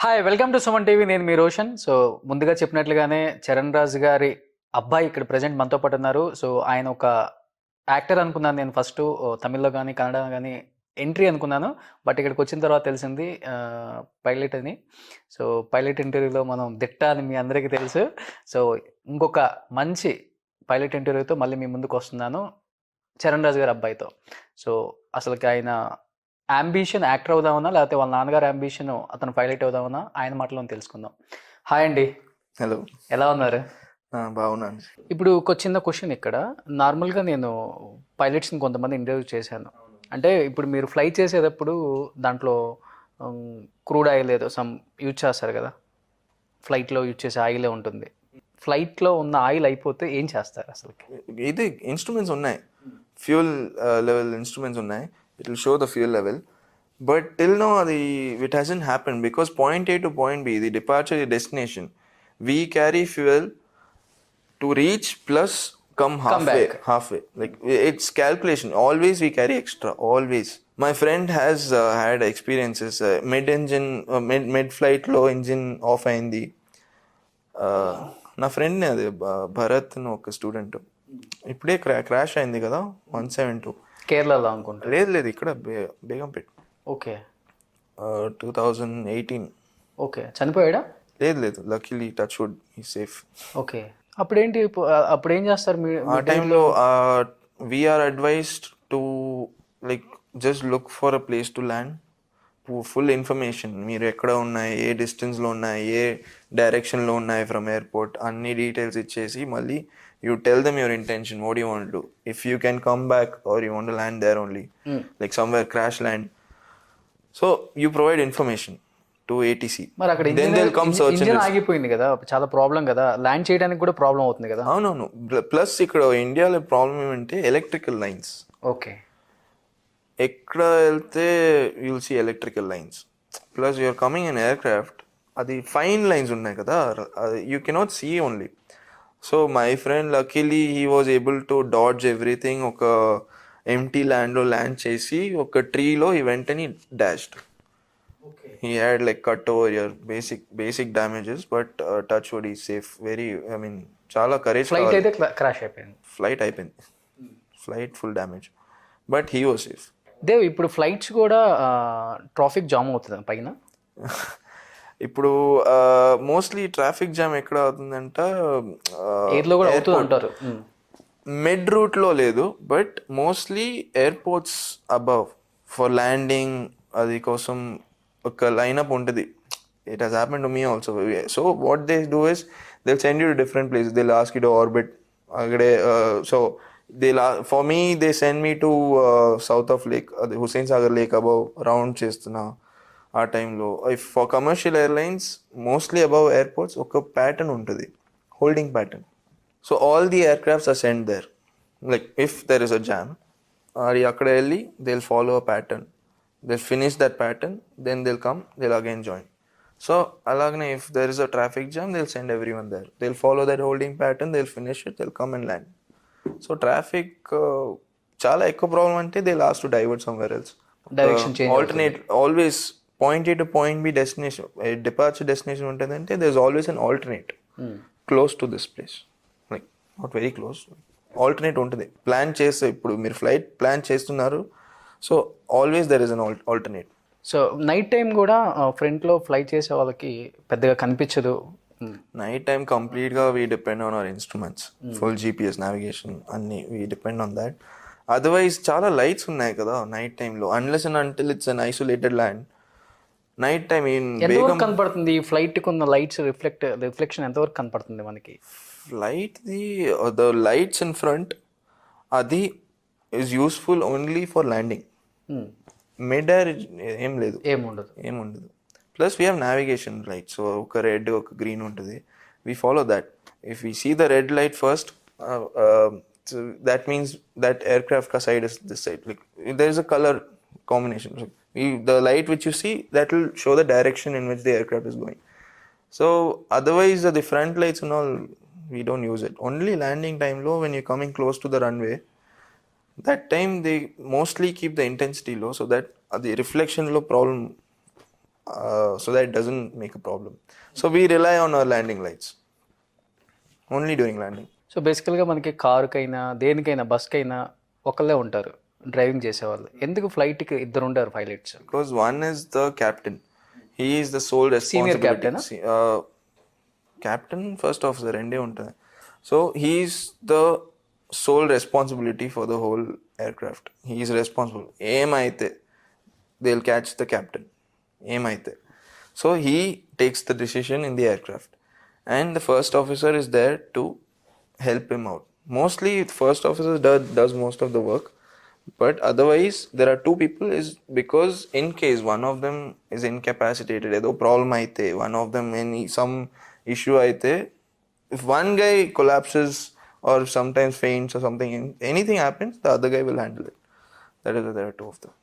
Hi welcome to Suman TV. నేను మీ Roshan. So ముందుగా చెప్పినట్లుగానే చరణ్ రాజ్ గారి అబ్బాయి ఇక్కడ ప్రజెంట్ మనతో పాటు ఉన్నారు. సో ఆయన ఒక యాక్టర్ అనుకున్నాను నేను ఫస్ట్ తమిళ్లో కానీ కన్నడ కానీ ఎంట్రీ అనుకున్నాను. బట్ ఇక్కడికి వచ్చిన తర్వాత తెలిసింది పైలట్ అని. సో పైలట్ ఇంటర్వ్యూలో మనం దిట్ట అని మీ అందరికీ తెలుసు. సో ఇంకొక మంచి పైలట్ ఇంటర్వ్యూతో మళ్ళీ మీ ముందుకు వస్తున్నాను చరణ్ రాజ్ గారి అబ్బాయితో. సో అసలుకి ఆయన అంబిషన్ యాక్టర్ అవుదామన్నా లేకపోతే వాళ్ళ నాన్నగారు అంబిషన్ అతను పైలట్ అవుదామన్నా ఆయన మాటలో తెలుసుకుందాం. హాయ్ అండి. హలో, ఎలా ఉన్నారు? బాగున్నాను. ఇప్పుడు ఒక చిన్న క్వశ్చన్ ఇక్కడ. నార్మల్గా నేను పైలట్స్ని కొంతమంది ఇంటర్వ్యూ చేశాను. అంటే ఇప్పుడు మీరు ఫ్లై చేసేటప్పుడు దాంట్లో క్రూడ్ ఆయిల్ ఏదో సమ్ యూజ్ చేస్తారు కదా, ఫ్లైట్లో యూజ్ చేసే ఆయిలే ఉంటుంది. ఫ్లైట్లో ఉన్న ఆయిల్ అయిపోతే ఏం చేస్తారు అసలు? ఇది ఇన్స్ట్రుమెంట్స్ ఉన్నాయి, ఫ్యూల్ లెవెల్ ఇన్స్ట్రుమెంట్స్ ఉన్నాయి. It will show the fuel level, but till now it hasn't happened because point A to point B, the departure is destination. We carry fuel to reach plus come halfway. Like it's calculation. Always we carry extra. Always. My friend has had experiences. Mid flight low engine off అయింది. నా ఫ్రెండ్నే అది భరత్ అని ఒక student. ఇప్పుడే crash అయింది కదా 172. కేరళలో అనుకుంటా. లేదు ఇక్కడ బేగంపేట్. ఓకే. 2018. ఓకే, చనిపోయాడా? లేదు luckily touch wood he safe. Okay. అప్పుడేంటి, అప్పుడు ఏం చేస్తారు ఆ టైంలో? We're advised to like just look for a place to land. Full information, మీరు ఎక్కడ ఉన్నాయి, ఏ డిస్టెన్స్లో ఉన్నాయి, ఏ డైరెక్షన్లో ఉన్నాయి ఫ్రమ్ ఎయిర్పోర్ట్, అన్ని డీటెయిల్స్ ఇచ్చేసి మళ్ళీ you tell them your intention, what do you want to do, if you can come back or you want to land there only, like somewhere crash land. So you provide information to ATC. మరి అక్కడ then they'll come search. Engine ఆగిపోయింది కదా, చాలా problem కదా, land చేయడానికి కూడా problem అవుతుంది కదా. అవునవును. ప్లస్ ఇక్కడ ఇండియాలో ప్రాబ్లం ఏమంటే ఎలక్ట్రికల్ లైన్స్. ఓకే. ఎక్కడ వెళ్తే you'll see electrical lines. Plus you're coming in aircraft, అది ఫైన్ లైన్స్ ఉన్నాయి కదా, you cannot see only. So my friend luckily he was able to dodge everything. ఒక ఎంటీ ల్యాండ్లో ల్యాండ్ చేసి ఒక ట్రీలో ఈ వెంటనే dashed. He had like cut over your basic damages, but touch wood ఈ సేఫ్. వెరీ చాలా కరేజ్. ఫ్లైట్ అయితే క్రాష్ అయిపోయింది. Flight full damage, but he was safe. Dev, ఇప్పుడు ఫ్లైట్స్ కూడా ట్రాఫిక్ జామ్ అవుతుంది పైన. ఇప్పుడు మోస్ట్లీ ట్రాఫిక్ జామ్ ఎక్కడ అవుతుందంట, మిడ్ రూట్లో లేదు, but mostly airports above for landing అది కోసం ఒక లైనప్ ఉంటుంది. It has happen to me also. So what they do is they send you to different places, they ask you to orbit అక్కడే. So for me they send me to south of lake, అది Hussain Sagar lake above round చేస్తున్నా ఆ టైంలో. If for commercial airlines mostly above airports ఒక pattern ఉంటుంది, holding pattern. So all the aircrafts are send there. Like if there is a jam, అది అక్కడ వెళ్ళి they will follow a pattern, they finish that pattern, then they will come, they will again join. So అలాగనే if there is a traffic jam, they will send every one there, they will follow that holding pattern, they will finish it, they will come and land. So traffic చాలా ఎక్కువ problem అంటే they will ask to divert somewhere else. Alternate always. Point A to point B destination, departure destination ఉంటుందంటే there's always an alternate close to this place, like not very close, alternate ఉంటుంది. Plan చేస్తే ఇప్పుడు మీరు flight plan చేస్తున్నారు, so always there is an alternate. So night time కూడా ఫ్రంట్లో fly చేసే వాళ్ళకి పెద్దగా కనిపించదు. నైట్ టైం కంప్లీట్గా we depend on our instruments, full GPS navigation అన్ని we depend on that. Otherwise చాలా లైట్స్ ఉన్నాయి కదా నైట్ టైంలో, unless and until it's an isolated land. Night time ఎంతవరకు కనపడుతుంది ఫ్లైట్ కొన్న లైట్స్ రిఫ్లెక్షన్ ఎంతవరకు కనపడుతుంది మనకి? Flight the lights in front అది is useful only for landing. Mid air ఏముండదు. Plus we have navigation lights, so ఒక రెడ్ ఒక గ్రీన్ ఉంటుంది, we follow that. If we see the red light first, that means that aircraft ka side is this side, like there is a color combination. So the light which you see, that will show the direction in which the aircraft is going. So otherwise the front lights and all, we don't use it. Only landing time low, when you're coming close to the runway, that time they mostly keep the intensity low so that the reflection low problem so that it doesn't make a problem. So we rely on our landing lights only during landing. So బేసికల్గా మనకి కారుకైనా దేనికైనా బస్కైనా ఒకళ్ళే ఉంటారు driving చేసేవాళ్ళు. ఎందుకు ఫ్లైట్కి ఇద్దరు ఉంటారు pilots? Because one is the captain. He is the sole Senior responsibility. captain, Captain, first officer, రెండే ఉంటుంది. So he is the sole responsibility for the whole aircraft. He is responsible. ఏమైతే they'll catch the captain. ఏమైతే. So he takes the decision in the aircraft. And the first officer is there to help him out. Mostly first officer does most of the work. But otherwise, there are two people is because in case one of them is incapacitated, ఏదో problem అయితే, one of them some issue అయితే, if one guy collapses or sometimes faints or something, anything happens, the other guy will handle it. That is why there are two of them.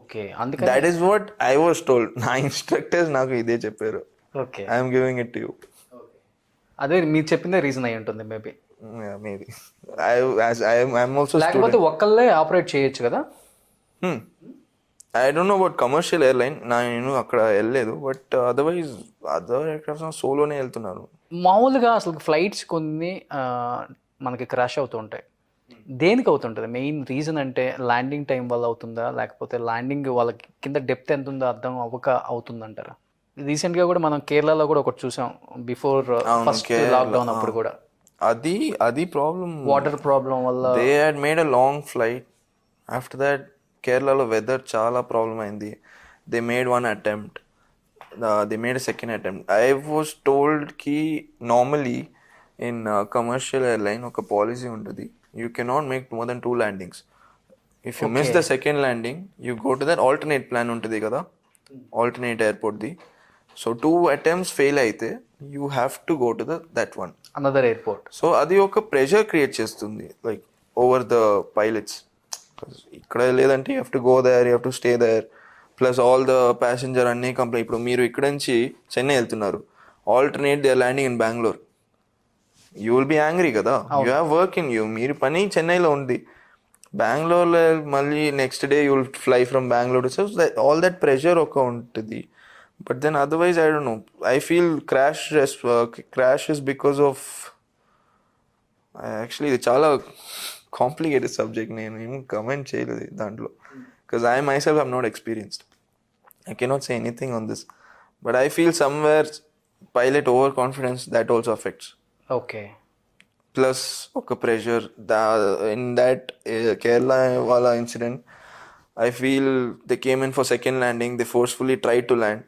Okay, అందుకని That is what I was told. నా instructors నాకు ఇదే చెప్పారు. Okay, I am giving it to you. అదే మీరు చెప్పిందే reason అయి ఉంటుంది maybe. Yeah, maybe. I'm also లేకపోతే student. ఒక్కళ్ళే ఆపరేట్ చేయొచ్చు కదా. I don't know about commercial airline. నేను అక్కడ వెళ్ళలేదు. బట్ అదర్వైజ్ అదర్ ఎయిర్క్రాఫ్ట్స్ సోలోనే వెళ్తున్నారు. మామూలుగా అసలు ఫ్లైట్స్ కొన్ని మనకి క్రాష్ అవుతూ ఉంటాయి. దేనికి అవుతుంటుంది? మెయిన్ రీజన్ అంటే ల్యాండింగ్ టైం వల్ల అవుతుందా, లేకపోతే ల్యాండింగ్ వాళ్ళకి కింద డెప్త్ ఎంత ఉందో అర్థం అవ్వక అవుతుందంటారా? రీసెంట్గా కూడా మనం కేరళలో కూడా ఒకటి చూసాం, బిఫోర్ ఫస్ట్ లాక్డౌన్ అప్పుడు కూడా అది ప్రాబ్లం, వాటర్ ప్రాబ్లం వల్ల. They had made a long flight. After that కేరళలో వెదర్ చాలా ప్రాబ్లం అయింది. They made one attempt, they made a second attempt. I was told కి నార్మలీ ఇన్ కమర్షియల్ ఎయిర్లైన్ ఒక policy ఉంటుంది, you cannot make more than 2 landings. If you miss the second landing you go to that alternate plan ఉంటుంది కదా, alternate ఎయిర్పోర్ట్ది. So 2 attempts fail అయితే you have to go to that one another airport. So అది ఒక pressure create చేస్తుంది like over the pilots. ఇక్కడ లేదంటే you have to go there, you have to stay there, plus all the passenger అన్నీ complaint. ఇప్పుడు మీరు ఇక్కడ నుంచి చెన్నై వెళ్తున్నారు, alternate they are landing in Bengaluru, you will be angry కదా. You have work in you, మీరు పని చెన్నైలో ఉంది, బెంగళూరులో మళ్ళీ next day you will fly from Bengaluru. So all that pressure ఒక ఉంటుంది. But then otherwise, I don't know. I feel crash is because of actually ఇది చాలా కాంప్లికేటెడ్ సబ్జెక్ట్. నేను ఏం కమెంట్ చేయలేదు దాంట్లో, because I myself am not experienced. I cannot say anything on this. But I feel somewhere pilot overconfidence that also affects. Okay. Plus ఒక pressure in that Kerala wala incident, I feel they came in for second landing, they forcefully tried to land.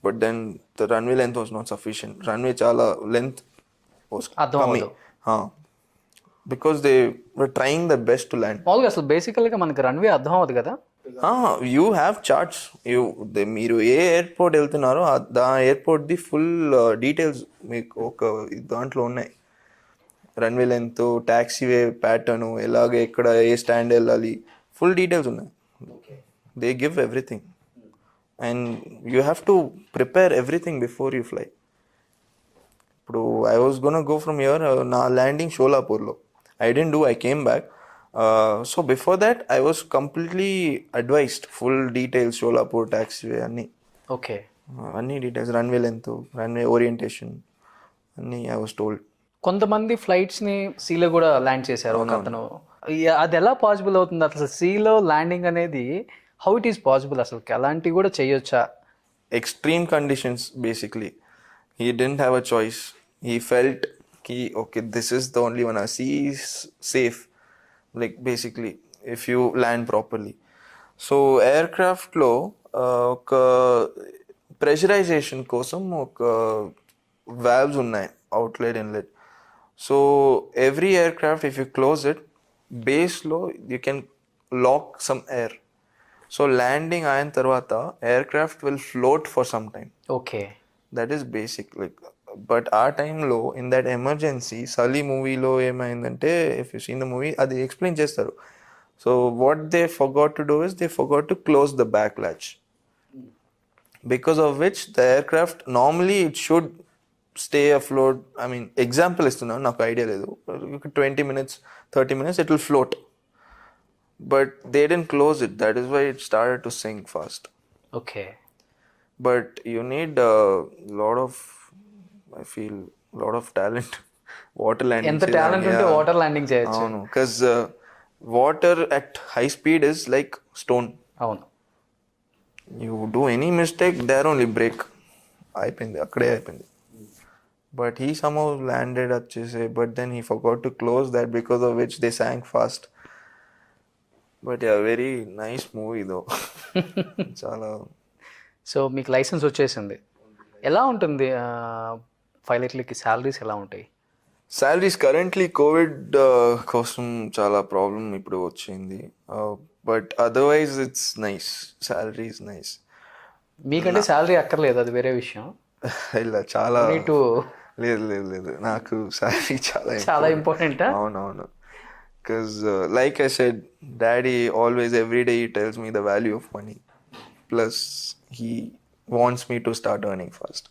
But then the runway length was not sufficient. Runway chala length was coming. Because they were trying their best to land. మామూలుగా అసలు బేసికల్గా మనకి runway అర్థం అవుతుంది కదా. You have charts. మీరు ఏ airport వెళ్తున్నారో ఆ ఎయిర్పోర్ట్ది ఫుల్ డీటెయిల్స్ మీకు ఒక దాంట్లో ఉన్నాయి. రన్వే లెంత్, ట్యాక్సీవే ప్యాటర్న్, ఎలాగ ఎక్కడ ఏ స్టాండ్ వెళ్ళాలి, ఫుల్ డీటెయిల్స్ ఉన్నాయి. They give everything. And you have to prepare everything before you fly. ఇప్పుడు I was gonna go from here, నా landing షోలాపూర్లో. I didn't do, I came back. So before that I was completely advised, full details, Sholapur taxiway అన్నీ. Okay, అన్ని details, runway length, runway orientation అన్నీ I was told. కొంతమంది ఫ్లైట్స్ని సీలో కూడా land చేశారు. ఒక అతను, అది ఎలా పాసిబుల్ అవుతుంది అసలు సీలో ల్యాండింగ్ అనేది? How it is possible? అసలు అలాంటివి కూడా చేయొచ్చా? Extreme conditions basically. He didn't have a choice. He felt okay, this is the only one. Sea is safe, like basically if you land properly. So aircraft లో ఒక ప్రెషరైజేషన్ కోసం ఒక valves ఉన్నాయి, outlet inlet. So every aircraft if you close it, బేస్లో you can lock some air. So landing అయిన తర్వాత aircraft will float for some time. Okay, that is basic. Like but ఆ టైంలో ఇన్ దట్ ఎమర్జెన్సీ, సలీ మూవీలో ఏమైందంటే, if you seen the movie, అది explain చేస్తారు. So what they forgot to do is they forgot to close the back latch, because of which the aircraft normally it should stay అఫ్లోట్. I mean example ఇస్తున్నాను, నాకు idea లేదు. 20 minutes 30 minutes it will float. But they didn't close it. That is why it started to sink fast. Okay. But you need lot of, I feel, lot of talent. Water landing ఎంత talent ఉంటే water landing చేయొచ్చు. అవును, because water at high speed is like stone. అవును. You do any mistake, there only break. అయిపోయింది, అక్కడే అయిపోయింది. But he somehow landed వచ్చేసి, but then he forgot to close that, because of which they sank fast. But yeah, very nice movie though. చాలా. So మీకు licence వచ్చేసింది. ఎలా ఉంటుంది పైలట్లకి salaries ఎలా ఉంటాయి? సాలరీస్ కరెంట్లీ కోవిడ్ కోసం చాలా ప్రాబ్లం ఇప్పుడు వచ్చింది. But otherwise it's nice, salary is nice. మీకంటే శాలరీ అక్కర్లేదు, అది వేరే విషయం. ఇలా చాలా టు లేదు లేదు లేదు, నాకు సాలరీ చాలా ఇంపార్టెంట్. అవునవును, because like I said, daddy always every day he tells me the value of money, plus he wants me to start earning fast.